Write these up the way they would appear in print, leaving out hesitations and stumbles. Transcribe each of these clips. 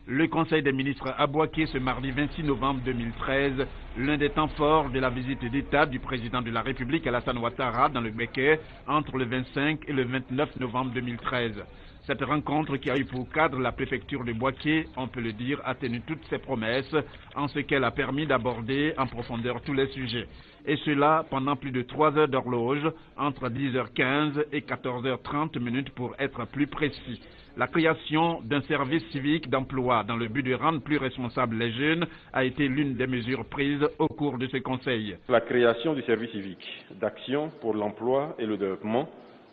Le Conseil des ministres à Bouaké ce mardi 26 novembre 2013, l'un des temps forts de la visite d'État du président de la République Alassane Ouattara dans le Békay entre le 25 et le 29 novembre 2013. Cette rencontre qui a eu pour cadre la préfecture de Bouaké, on peut le dire, a tenu toutes ses promesses en ce qu'elle a permis d'aborder en profondeur tous les sujets. Et cela pendant plus de 3 heures d'horloge, entre 10h15 et 14h30 pour être plus précis. La création d'un service civique d'emploi dans le but de rendre plus responsables les jeunes a été l'une des mesures prises au cours de ce conseil. La création du service civique d'action pour l'emploi et le développement,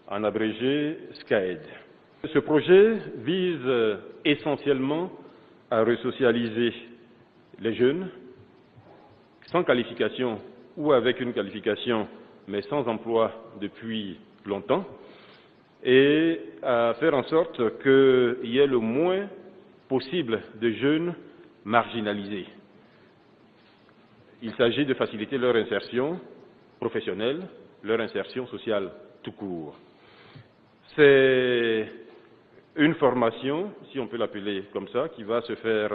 en abrégé SCAED. Ce projet vise essentiellement à resocialiser les jeunes sans qualification ou avec une qualification mais sans emploi depuis longtemps, et à faire en sorte qu'il y ait le moins possible de jeunes marginalisés. Il s'agit de faciliter leur insertion professionnelle, leur insertion sociale tout court. C'est une formation, si on peut l'appeler comme ça, qui va se faire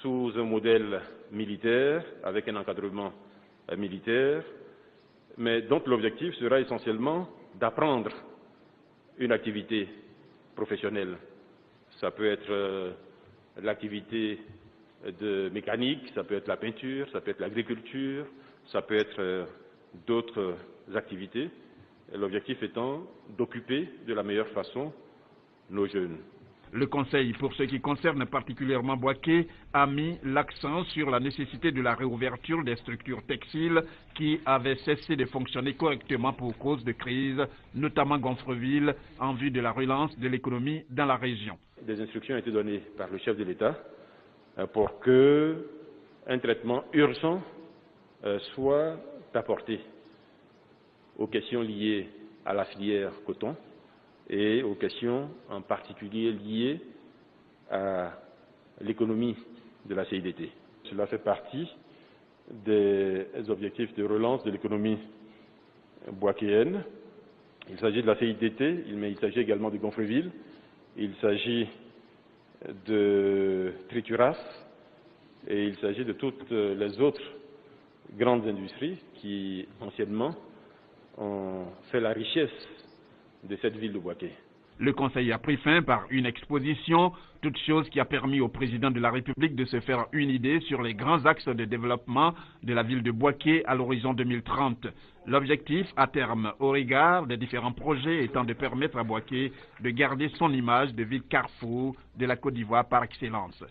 sous un modèle militaire, avec un encadrement militaire, mais dont l'objectif sera essentiellement d'apprendre une activité professionnelle. Ça peut être l'activité de mécanique, ça peut être la peinture, ça peut être l'agriculture, ça peut être d'autres activités. L'objectif étant d'occuper de la meilleure façon nos jeunes. Le Conseil, pour ce qui concerne particulièrement Bouaké, a mis l'accent sur la nécessité de la réouverture des structures textiles qui avaient cessé de fonctionner correctement pour cause de crise, notamment Gonfreville, en vue de la relance de l'économie dans la région. Des instructions ont été données par le chef de l'État pour qu'un traitement urgent soit apporté aux questions liées à la filière coton et aux questions en particulier liées à l'économie de la CIDT. Cela fait partie des objectifs de relance de l'économie bouakéenne. Il s'agit de la CIDT, mais il s'agit également de Gonfreville, il s'agit de Trituras et il s'agit de toutes les autres grandes industries qui, anciennement, ont fait la richesse de cette ville de Bouaké. Le Conseil a pris fin par une exposition, toute chose qui a permis au président de la République de se faire une idée sur les grands axes de développement de la ville de Bouaké à l'horizon 2030. L'objectif à terme, au regard des différents projets, étant de permettre à Bouaké de garder son image de ville carrefour de la Côte d'Ivoire par excellence.